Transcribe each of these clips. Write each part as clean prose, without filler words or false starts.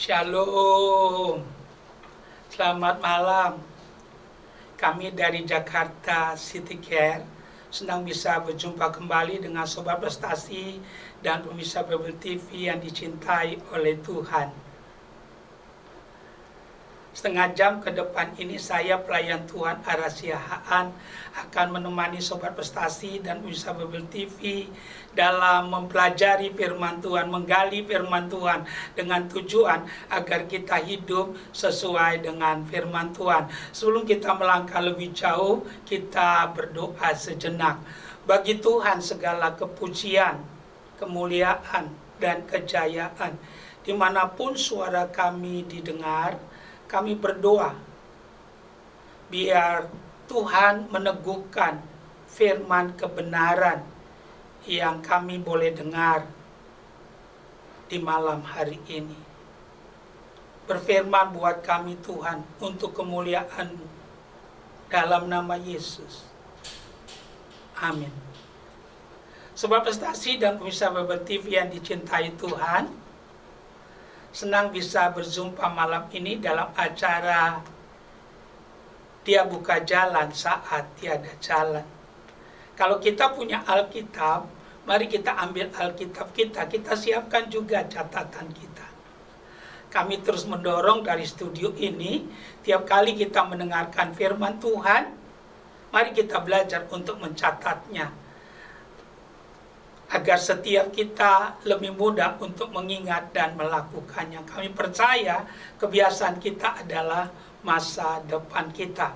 Shalom, selamat malam. Kami dari Jakarta City Care senang bisa berjumpa kembali dengan Sobat Prestasi dan pemirsa Bible TV yang dicintai oleh Tuhan. Setengah jam ke depan ini saya, pelayan Tuhan Arasia Haan, akan menemani Sobat Prestasi dan pemirsa Bible TV dalam mempelajari firman Tuhan, menggali firman Tuhan dengan tujuan agar kita hidup sesuai dengan firman Tuhan. Sebelum kita melangkah lebih jauh, kita berdoa sejenak. Bagi Tuhan segala kepujian, kemuliaan, dan kejayaan. Dimanapun suara kami didengar, kami berdoa biar Tuhan meneguhkan firman kebenaran yang kami boleh dengar di malam hari ini. Berfirman buat kami Tuhan untuk kemuliaan-Mu dalam nama Yesus. Amin. Sobat Prestasi dan pemirsa Bible TV yang dicintai Tuhan, senang bisa berjumpa malam ini dalam acara Dia Buka Jalan Saat Tiada Jalan. Kalau kita punya Alkitab, mari kita ambil Alkitab kita siapkan juga catatan kita. Kami terus mendorong dari studio ini, tiap kali kita mendengarkan firman Tuhan, mari kita belajar untuk mencatatnya, agar setiap kita lebih mudah untuk mengingat dan melakukannya. Kami percaya kebiasaan kita adalah masa depan kita.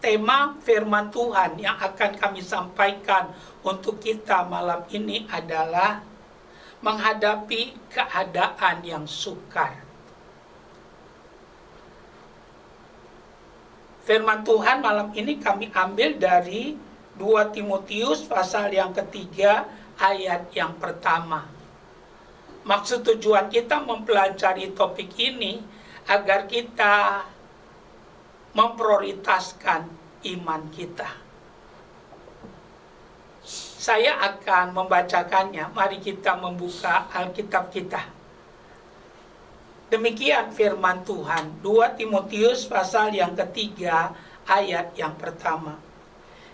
Tema firman Tuhan yang akan kami sampaikan untuk kita malam ini adalah menghadapi keadaan yang sukar. Firman Tuhan malam ini kami ambil dari 2 Timotius pasal yang ketiga, ayat yang pertama. Maksud tujuan kita mempelajari topik ini agar kita memprioritaskan iman kita. Saya akan membacakannya. Mari kita membuka Alkitab kita. Demikian firman Tuhan, 2 Timotius pasal yang ketiga, ayat yang pertama.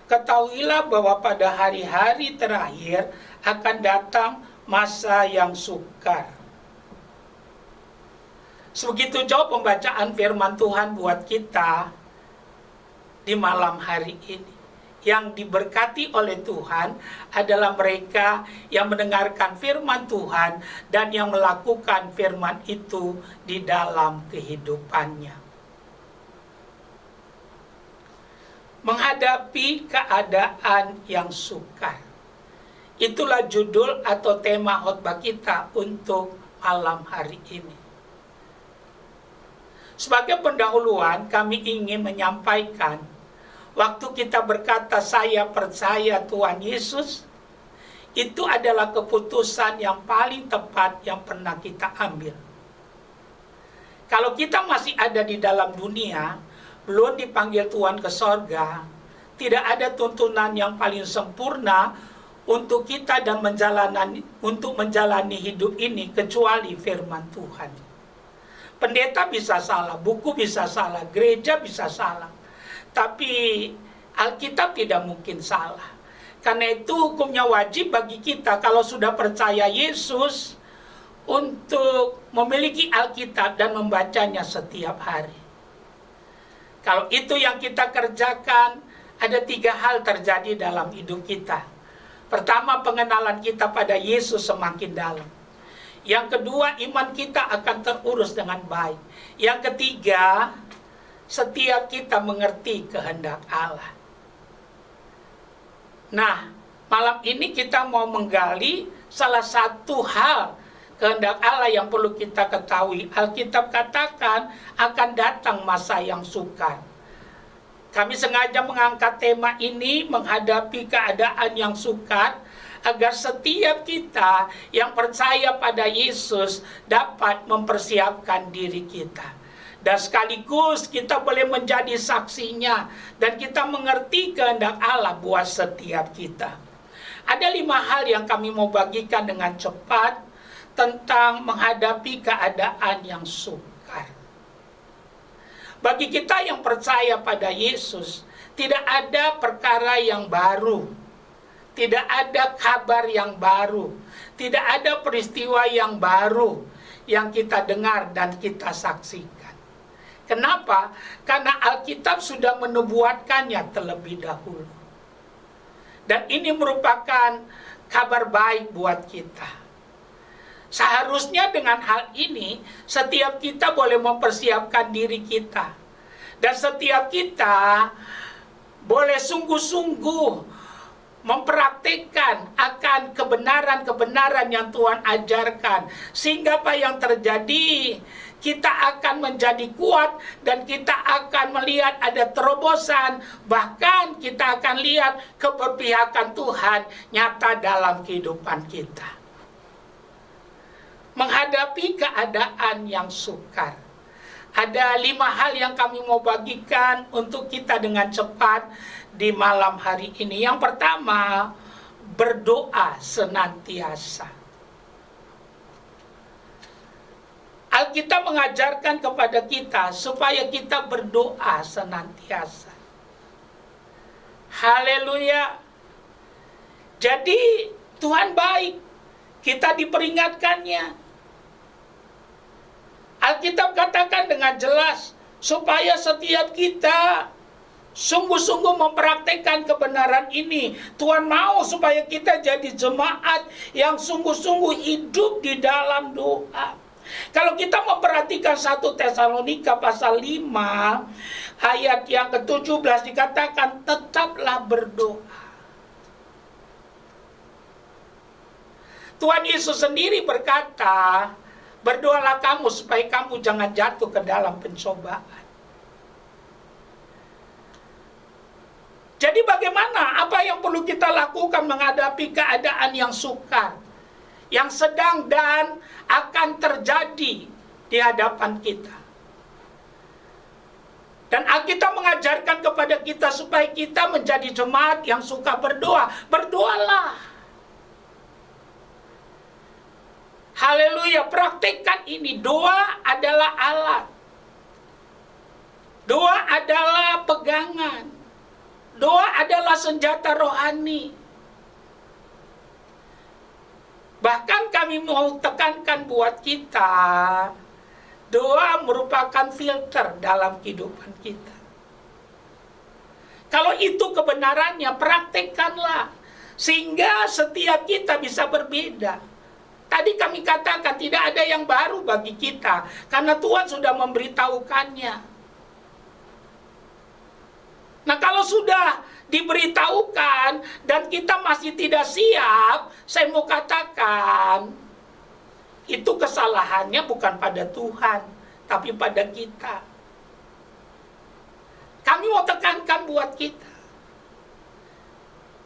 Ketahuilah bahwa pada hari-hari terakhir akan datang masa yang sukar. Sebegitu jauh pembacaan firman Tuhan buat kita di malam hari ini. Yang diberkati oleh Tuhan adalah mereka yang mendengarkan firman Tuhan dan yang melakukan firman itu di dalam kehidupannya. Menghadapi keadaan yang sukar. Itulah judul atau tema khotbah kita untuk malam hari ini. Sebagai pendahuluan, kami ingin menyampaikan, waktu kita berkata saya percaya Tuhan Yesus, itu adalah keputusan yang paling tepat yang pernah kita ambil. Kalau kita masih ada di dalam dunia, belum dipanggil Tuhan ke sorga, tidak ada tuntunan yang paling sempurna untuk kita dan menjalani hidup ini kecuali firman Tuhan. Pendeta bisa salah, buku bisa salah, gereja bisa salah, tapi Alkitab tidak mungkin salah. Karena itu hukumnya wajib bagi kita kalau sudah percaya Yesus untuk memiliki Alkitab dan membacanya setiap hari. Kalau itu yang kita kerjakan, ada 3 hal terjadi dalam hidup kita. Pertama, pengenalan kita pada Yesus semakin dalam. Yang kedua, iman kita akan terurus dengan baik. Yang ketiga, setiap kita mengerti kehendak Allah. Nah, malam ini kita mau menggali salah satu hal kehendak Allah yang perlu kita ketahui. Alkitab katakan akan datang masa yang sukar. Kami sengaja mengangkat tema ini, menghadapi keadaan yang sukar, agar setiap kita yang percaya pada Yesus dapat mempersiapkan diri kita. Dan sekaligus kita boleh menjadi saksinya, dan kita mengerti kehendak Allah buat setiap kita. Ada 5 hal yang kami mau bagikan dengan cepat tentang menghadapi keadaan yang sukar. Bagi kita yang percaya pada Yesus, tidak ada perkara yang baru, tidak ada kabar yang baru, tidak ada peristiwa yang baru yang kita dengar dan kita saksikan. Kenapa? Karena Alkitab sudah menubuatkannya terlebih dahulu. Dan ini merupakan kabar baik buat kita. Seharusnya dengan hal ini, setiap kita boleh mempersiapkan diri kita. Dan setiap kita boleh sungguh-sungguh mempraktikkan akan kebenaran-kebenaran yang Tuhan ajarkan. Sehingga apa yang terjadi, kita akan menjadi kuat dan kita akan melihat ada terobosan. Bahkan kita akan lihat keberpihakan Tuhan nyata dalam kehidupan kita. Menghadapi keadaan yang sukar. Ada 5 hal yang kami mau bagikan untuk kita dengan cepat di malam hari ini. Yang pertama, berdoa senantiasa. Alkitab mengajarkan kepada kita supaya kita berdoa senantiasa. Haleluya. Jadi Tuhan baik, kita diperingatkannya. Alkitab katakan dengan jelas supaya setiap kita sungguh-sungguh mempraktikkan kebenaran ini. Tuhan mau supaya kita jadi jemaat yang sungguh-sungguh hidup di dalam doa. Kalau kita memperhatikan 1 Tesalonika pasal 5 ayat yang ke-17 dikatakan tetaplah berdoa. Tuhan Yesus sendiri berkata, berdoalah kamu supaya kamu jangan jatuh ke dalam pencobaan. Jadi bagaimana? Apa yang perlu kita lakukan menghadapi keadaan yang sukar, yang sedang dan akan terjadi di hadapan kita? Dan Alkitab mengajarkan kepada kita supaya kita menjadi jemaat yang suka berdoa. Berdoalah. Haleluya, praktikkan ini. Doa adalah alat. Doa adalah pegangan. Doa adalah senjata rohani. Bahkan kami mau tekankan buat kita, doa merupakan filter dalam kehidupan kita. Kalau itu kebenarannya, praktikkanlah. Sehingga setiap kita bisa berbeda. Tadi kami katakan tidak ada yang baru bagi kita, karena Tuhan sudah memberitahukannya. Nah, kalau sudah diberitahukan dan kita masih tidak siap, saya mau katakan, itu kesalahannya bukan pada Tuhan, tapi pada kita. Kami mau tekankan buat kita.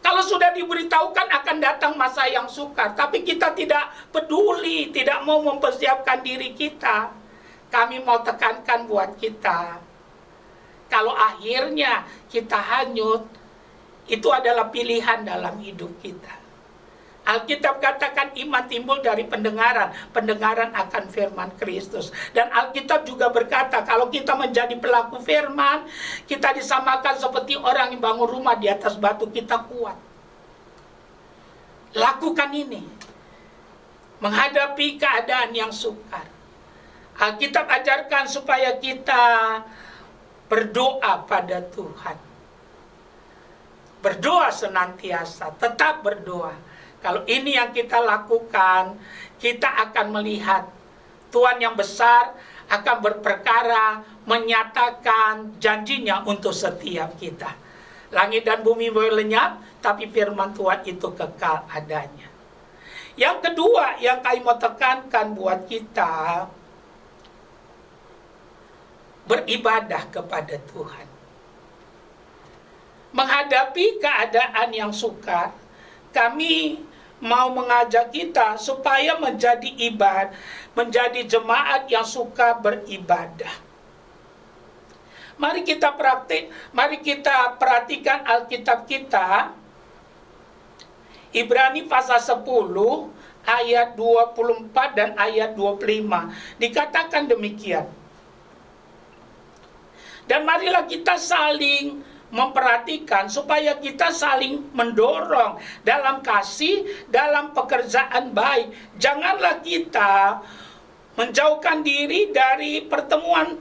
Kalau sudah diberitahukan akan datang masa yang sukar, tapi kita tidak peduli, tidak mau mempersiapkan diri kita. Kami mau tekankan buat kita. Kalau akhirnya kita hanyut, itu adalah pilihan dalam hidup kita. Alkitab katakan iman timbul dari pendengaran, pendengaran akan firman Kristus. Dan Alkitab juga berkata kalau kita menjadi pelaku firman, kita disamakan seperti orang yang bangun rumah di atas batu, kita kuat. Lakukan ini menghadapi keadaan yang sukar. Alkitab ajarkan supaya kita berdoa pada Tuhan. Berdoa senantiasa, tetap berdoa. Kalau ini yang kita lakukan, kita akan melihat Tuhan yang besar akan berperkara, menyatakan janjinya untuk setiap kita. Langit dan bumi boleh lenyap, tapi firman Tuhan itu kekal adanya. Yang kedua yang kami mau tekankan buat kita, beribadah kepada Tuhan. Menghadapi keadaan yang sukar, kami mau mengajak kita supaya menjadi menjadi jemaat yang suka beribadah. Mari kita perhatikan Alkitab kita. Ibrani pasal 10 ayat 24 dan ayat 25. Dikatakan demikian. Dan marilah kita saling memperhatikan supaya kita saling mendorong dalam kasih, dalam pekerjaan baik. Janganlah kita menjauhkan diri dari pertemuan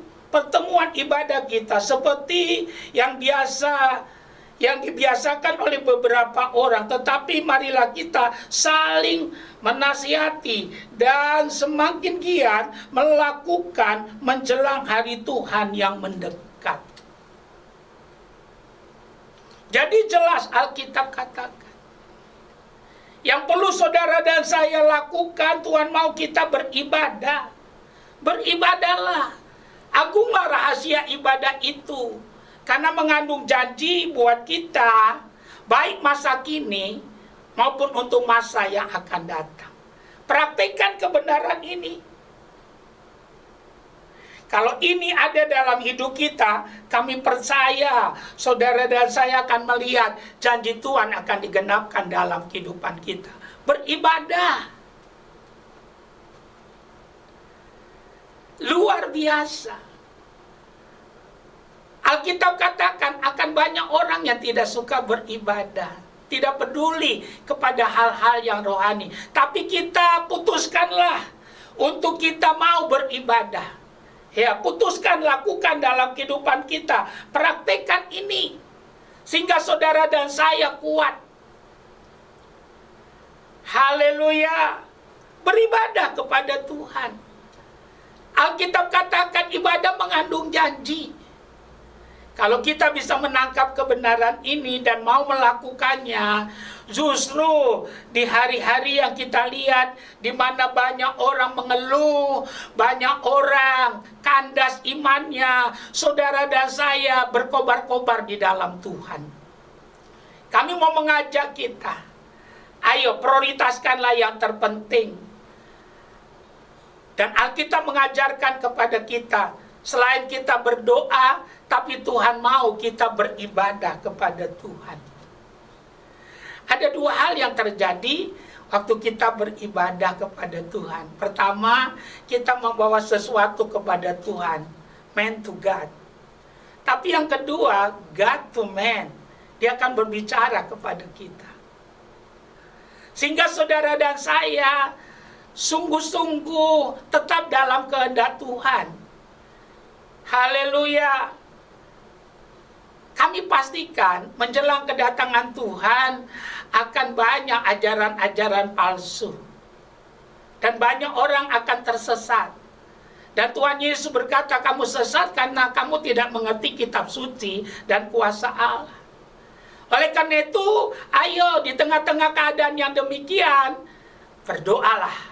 ibadah kita seperti yang dibiasakan oleh beberapa orang, tetapi marilah kita saling menasihati dan semakin giat melakukan menjelang hari Tuhan yang mendekat. Jadi jelas Alkitab katakan, yang perlu saudara dan saya lakukan, Tuhan mau kita beribadah. Beribadahlah. Agunglah rahasia ibadah itu, karena mengandung janji buat kita, baik masa kini maupun untuk masa yang akan datang. Praktikkan kebenaran ini. Kalau ini ada dalam hidup kita, kami percaya saudara dan saya akan melihat janji Tuhan akan digenapkan dalam kehidupan kita. Beribadah. Luar biasa. Alkitab katakan akan banyak orang yang tidak suka beribadah, tidak peduli kepada hal-hal yang rohani. Tapi kita putuskanlah untuk kita mau beribadah. Ya, putuskan, lakukan dalam kehidupan kita. Praktekkan ini sehingga saudara dan saya kuat. Haleluya. Beribadah kepada Tuhan. Alkitab katakan ibadah mengandung janji. Kalau kita bisa menangkap kebenaran ini dan mau melakukannya, justru di hari-hari yang kita lihat, di mana banyak orang mengeluh, banyak orang kandas imannya, saudara dan saya berkobar-kobar di dalam Tuhan. Kami mau mengajak kita, ayo prioritaskanlah yang terpenting. Dan Alkitab mengajarkan kepada kita, selain kita berdoa, tapi Tuhan mau kita beribadah kepada Tuhan. Ada dua hal yang terjadi waktu kita beribadah kepada Tuhan. Pertama, kita membawa sesuatu kepada Tuhan, man to God. Tapi yang kedua, God to man. Dia akan berbicara kepada kita. Sehingga saudara dan saya sungguh-sungguh tetap dalam kehendak Tuhan. Haleluya. Kami pastikan menjelang kedatangan Tuhan akan banyak ajaran-ajaran palsu. Dan banyak orang akan tersesat. Dan Tuhan Yesus berkata, kamu sesat karena kamu tidak mengerti kitab suci dan kuasa Allah. Oleh karena itu, ayo di tengah-tengah keadaan yang demikian, berdoalah.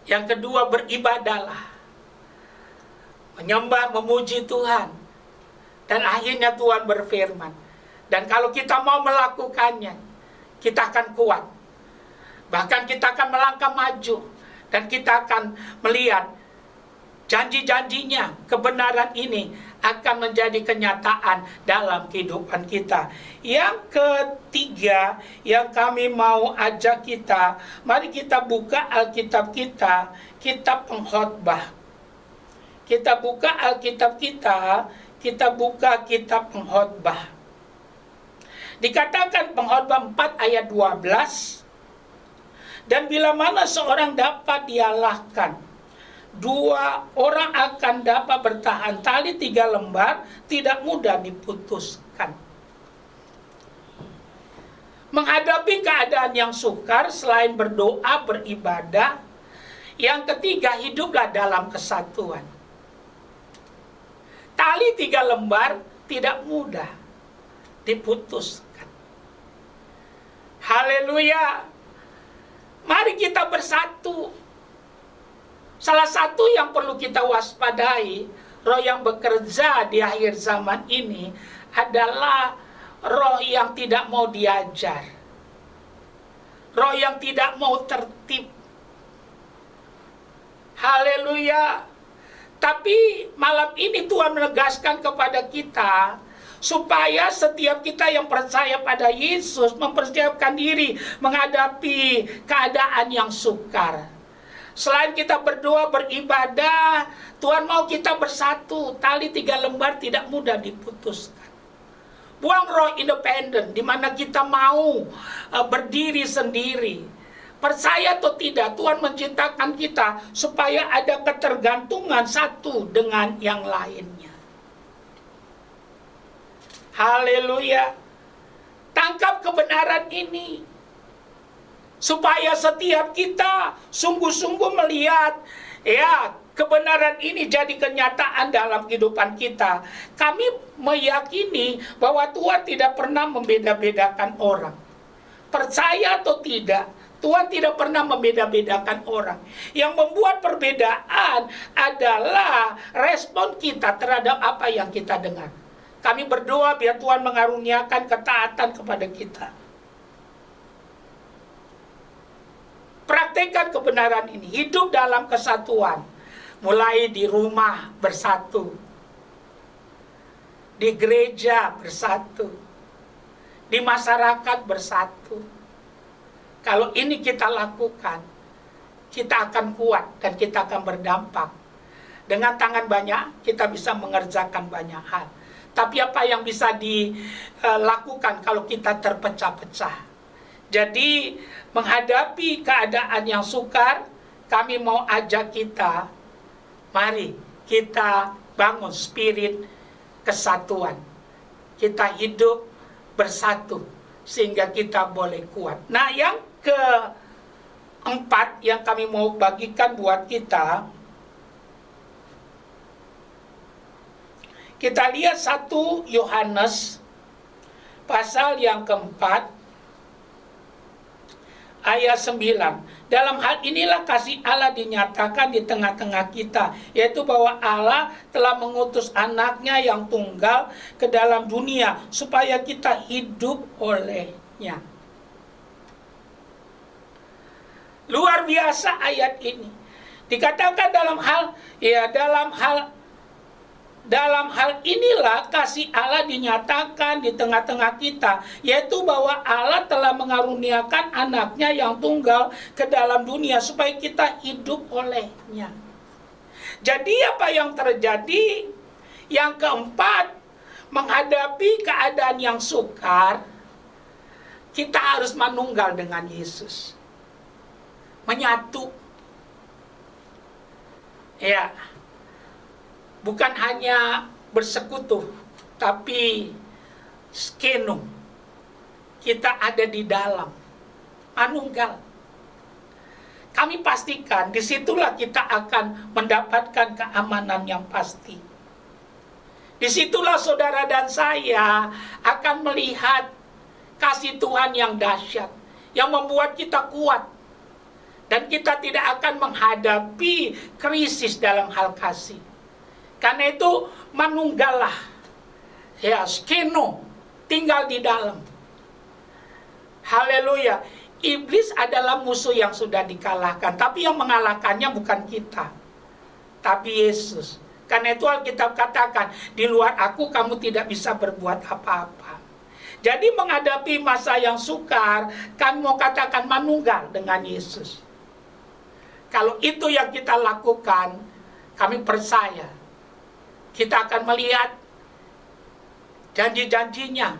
Yang kedua, beribadahlah. Menyembah, memuji Tuhan. Dan akhirnya Tuhan berfirman. Dan kalau kita mau melakukannya, kita akan kuat. Bahkan kita akan melangkah maju. Dan kita akan melihat janji-janjinya, kebenaran ini akan menjadi kenyataan dalam kehidupan kita. Yang ketiga yang kami mau ajak kita, mari kita buka Alkitab kita, kitab Pengkhotbah. Kita buka Alkitab kita buka kitab Pengkhotbah. Dikatakan Pengkhotbah 4 ayat 12, dan bila mana seorang dapat dialahkan, dua orang akan dapat bertahan. Tali 3 lembar tidak mudah diputuskan. Menghadapi keadaan yang sukar, selain berdoa, beribadah, yang ketiga, hiduplah dalam kesatuan. Tali 3 lembar tidak mudah diputuskan. Haleluya. Mari kita bersatu. Salah satu yang perlu kita waspadai, roh yang bekerja di akhir zaman ini adalah roh yang tidak mau diajar. Roh yang tidak mau tertib. Haleluya. Tapi malam ini Tuhan menegaskan kepada kita, supaya setiap kita yang percaya pada Yesus mempersiapkan diri menghadapi keadaan yang sukar. Selain kita berdoa, beribadah, Tuhan mau kita bersatu. Tali 3 lembar tidak mudah diputuskan. Buang roh independen, di mana kita mau berdiri sendiri. Percaya atau tidak, Tuhan menciptakan kita supaya ada ketergantungan satu dengan yang lainnya. Haleluya. Tangkap kebenaran ini, supaya setiap kita sungguh-sungguh melihat kebenaran ini jadi kenyataan dalam kehidupan kita. Kami meyakini bahwa Tuhan tidak pernah membeda-bedakan orang. Percaya atau tidak, Tuhan tidak pernah membeda-bedakan orang. Yang membuat perbedaan adalah respon kita terhadap apa yang kita dengar. Kami berdoa biar Tuhan mengaruniakan ketaatan kepada kita. Praktekkan kebenaran ini, hidup dalam kesatuan. Mulai di rumah bersatu, di gereja bersatu, di masyarakat bersatu. Kalau ini kita lakukan, kita akan kuat dan kita akan berdampak. Dengan tangan banyak, kita bisa mengerjakan banyak hal. Tapi apa yang bisa dilakukan kalau kita terpecah-pecah? Jadi menghadapi keadaan yang sukar, kami mau ajak kita, mari kita bangun spirit kesatuan. Kita hidup bersatu sehingga kita boleh kuat. Nah, yang keempat yang kami mau bagikan buat kita lihat 1 Yohanes pasal yang keempat ayat 9. Dalam hal inilah kasih Allah dinyatakan di tengah-tengah kita, yaitu bahwa Allah telah mengutus anaknya yang tunggal ke dalam dunia supaya kita hidup olehnya. Luar biasa ayat ini. Dikatakan dalam hal inilah kasih Allah dinyatakan di tengah-tengah kita, yaitu bahwa Allah telah mengaruniakan anaknya yang tunggal ke dalam dunia supaya kita hidup olehnya. Jadi apa yang terjadi? Yang keempat, menghadapi keadaan yang sukar, kita harus manunggal dengan Yesus. Menyatu. Ya. Bukan hanya bersekutu, tapi skeno. Kita ada di dalam, manunggal. Kami pastikan disitulah kita akan mendapatkan keamanan yang pasti. Disitulah saudara dan saya akan melihat kasih Tuhan yang dahsyat, yang membuat kita kuat. Dan kita tidak akan menghadapi krisis dalam hal kasih. Karena itu manunggalah, skeno, tinggal di dalam. Haleluya. Iblis adalah musuh yang sudah dikalahkan, tapi yang mengalahkannya bukan kita, tapi Yesus. Karena itu Alkitab katakan, di luar aku kamu tidak bisa berbuat apa-apa. Jadi menghadapi masa yang sukar, kami mau katakan manunggal dengan Yesus. Kalau itu yang kita lakukan, kami percaya kita akan melihat janji-janjinya.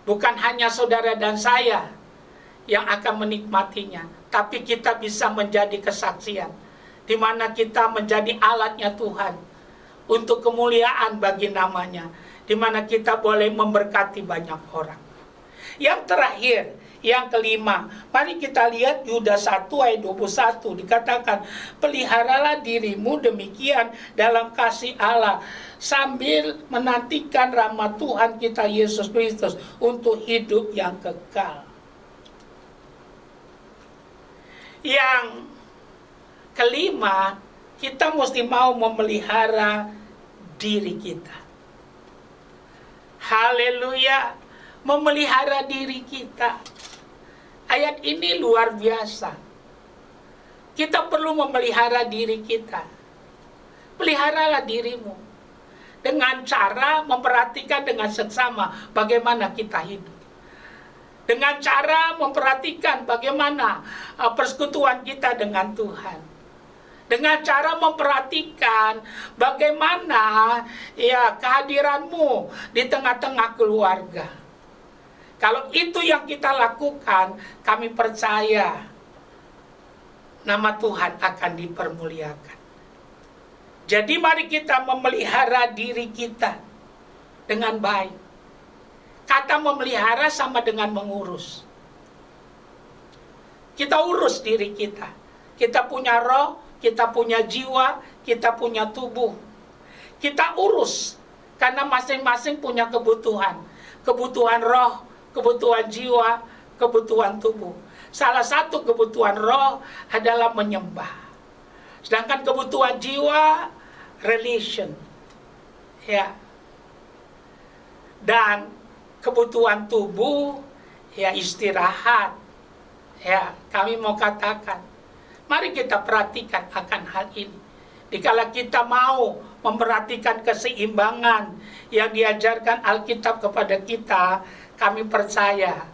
Bukan hanya saudara dan saya yang akan menikmatinya, tapi kita bisa menjadi kesaksian, di mana kita menjadi alatnya Tuhan untuk kemuliaan bagi namanya, di mana kita boleh memberkati banyak orang. Yang terakhir, yang kelima, mari kita lihat Yudas 1 ayat 21, dikatakan, peliharalah dirimu demikian dalam kasih Allah, sambil menantikan rahmat Tuhan kita Yesus Kristus untuk hidup yang kekal. Yang kelima, kita mesti mau memelihara diri kita. Haleluya, memelihara diri kita. Ayat ini luar biasa. Kita perlu memelihara diri kita. Peliharalah dirimu. dengan cara memperhatikan dengan seksama bagaimana kita hidup. Dengan cara memperhatikan bagaimana persekutuan kita dengan Tuhan. Dengan cara memperhatikan bagaimana ya kehadiranmu di tengah-tengah keluarga. Kalau itu yang kita lakukan, kami percaya nama Tuhan akan dipermuliakan. Jadi mari kita memelihara diri kita dengan baik. Kata memelihara sama dengan mengurus. Kita urus diri kita. Kita punya roh, kita punya jiwa, kita punya tubuh. Kita urus karena masing-masing punya kebutuhan. Kebutuhan roh, kebutuhan jiwa, kebutuhan tubuh. Salah satu kebutuhan roh adalah menyembah. Sedangkan kebutuhan jiwa, relation. Ya. Dan kebutuhan tubuh, ya istirahat. Ya, kami mau katakan, mari kita perhatikan akan hal ini. Dikala kita mau memperhatikan keseimbangan yang diajarkan Alkitab kepada kita, kami percaya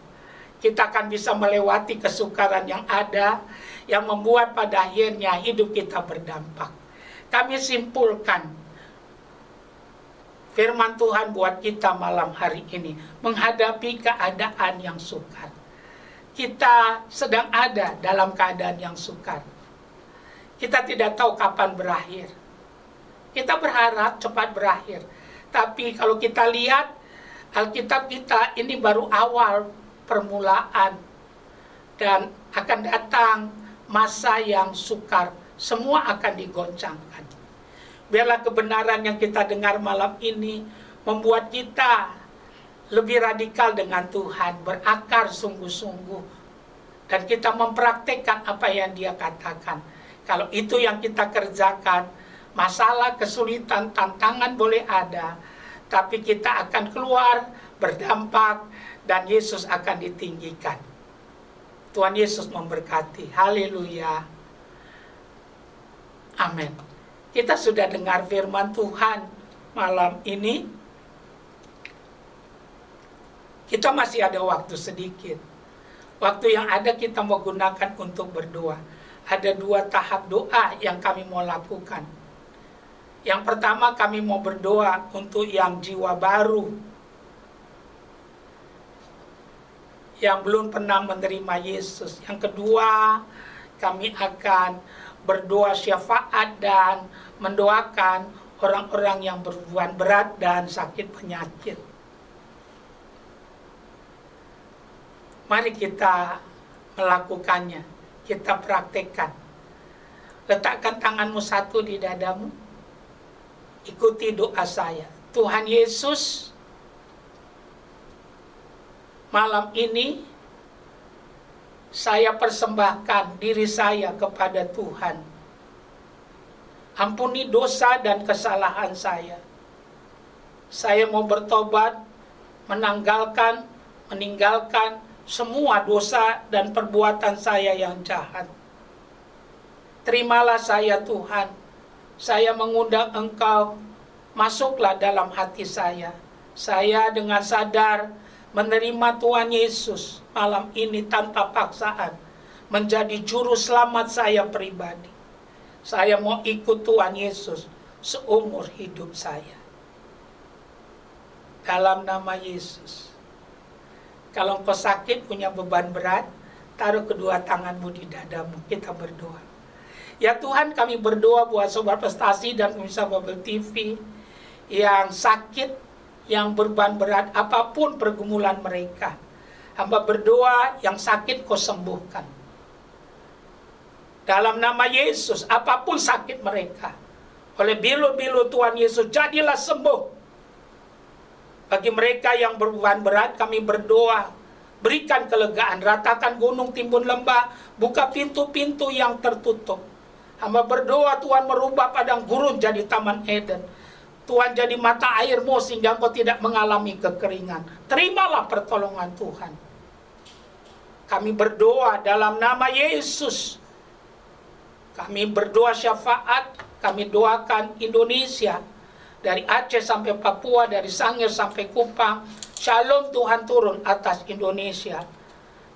kita akan bisa melewati kesukaran yang ada, yang membuat pada akhirnya hidup kita berdampak. Kami simpulkan firman Tuhan buat kita malam hari ini, menghadapi keadaan yang sukar. Kita sedang ada dalam keadaan yang sukar. Kita tidak tahu kapan berakhir. Kita berharap cepat berakhir. Tapi kalau kita lihat Alkitab kita ini baru awal permulaan. Dan akan datang masa yang sukar. Semua akan digoncangkan. Biarlah kebenaran yang kita dengar malam ini membuat kita lebih radikal dengan Tuhan, berakar sungguh-sungguh. Dan kita mempraktekkan apa yang Dia katakan. Kalau itu yang kita kerjakan, masalah, kesulitan, tantangan boleh ada, tapi kita akan keluar, berdampak, dan Yesus akan ditinggikan. Tuhan Yesus memberkati. Haleluya. Amin. Kita sudah dengar firman Tuhan malam ini. Kita masih ada waktu sedikit. Waktu yang ada kita mau gunakan untuk berdoa. Ada 2 tahap doa yang kami mau lakukan. Yang pertama kami mau berdoa untuk yang jiwa baru, yang belum pernah menerima Yesus. Yang kedua, kami akan berdoa syafaat dan mendoakan orang-orang yang berbeban berat dan sakit penyakit. Mari kita melakukannya, kita praktekkan. Letakkan tanganmu satu di dadamu, ikuti doa saya. Tuhan Yesus, malam ini saya persembahkan diri saya kepada Tuhan. Ampuni dosa dan kesalahan saya. Saya mau bertobat, meninggalkan semua dosa dan perbuatan saya yang jahat. Terimalah saya Tuhan. Saya mengundang Engkau, masuklah dalam hati saya. Saya dengan sadar menerima Tuhan Yesus malam ini tanpa paksaan, menjadi juru selamat saya pribadi. Saya mau ikut Tuhan Yesus seumur hidup saya. Dalam nama Yesus. Kalau engkau sakit, punya beban berat, taruh kedua tanganmu di dadamu. Kita berdoa. Ya Tuhan, kami berdoa buat Sobat Prestasi dan pemirsa Babel TV yang sakit, yang beban berat, apapun pergumulan mereka. Hamba berdoa yang sakit kau sembuhkan. Dalam nama Yesus, apapun sakit mereka, oleh bilu-bilu Tuhan Yesus, jadilah sembuh. Bagi mereka yang beban berat, kami berdoa, berikan kelegaan, ratakan gunung, timbun lembah, buka pintu-pintu yang tertutup. Hamba berdoa Tuhan merubah padang gurun jadi taman Eden. Tuhan jadi mata airmu sehingga engkau tidak mengalami kekeringan. Terimalah pertolongan Tuhan. Kami berdoa dalam nama Yesus. Kami berdoa syafaat, kami doakan Indonesia. dari Aceh sampai Papua, dari Sangir sampai Kupang. Shalom Tuhan turun atas Indonesia.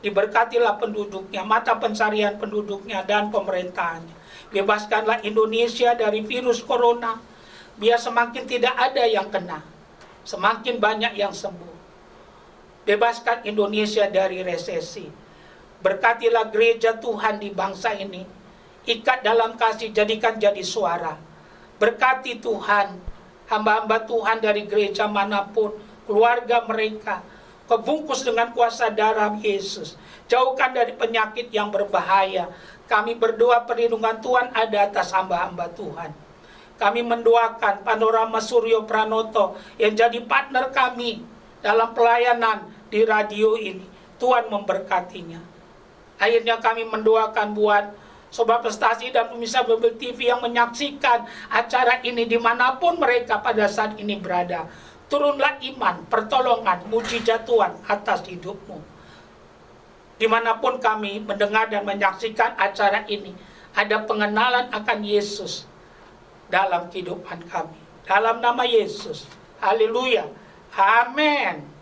Diberkatilah penduduknya, mata pencarian penduduknya, dan pemerintahannya. Bebaskanlah Indonesia dari virus corona, biar semakin tidak ada yang kena, semakin banyak yang sembuh. Bebaskan Indonesia dari resesi. Berkatilah gereja Tuhan di bangsa ini. Ikat dalam kasih, jadikan jadi suara. Berkati Tuhan hamba-hamba Tuhan dari gereja manapun, keluarga mereka, kebungkus dengan kuasa darah Yesus. Jauhkan dari penyakit yang berbahaya. Kami berdoa perlindungan Tuhan ada atas hamba-hamba Tuhan. Kami mendoakan Panorama Suryo Pranoto yang jadi partner kami dalam pelayanan di radio ini. Tuhan memberkatinya. Akhirnya kami mendoakan buat Sobat Prestasi dan pemirsa Bible TV yang menyaksikan acara ini dimanapun mereka pada saat ini berada. Turunlah iman, pertolongan, mujizat Tuhan atas hidupmu. Dimanapun kami mendengar dan menyaksikan acara ini, ada pengenalan akan Yesus dalam kehidupan kami. Dalam nama Yesus. Haleluya. Amin.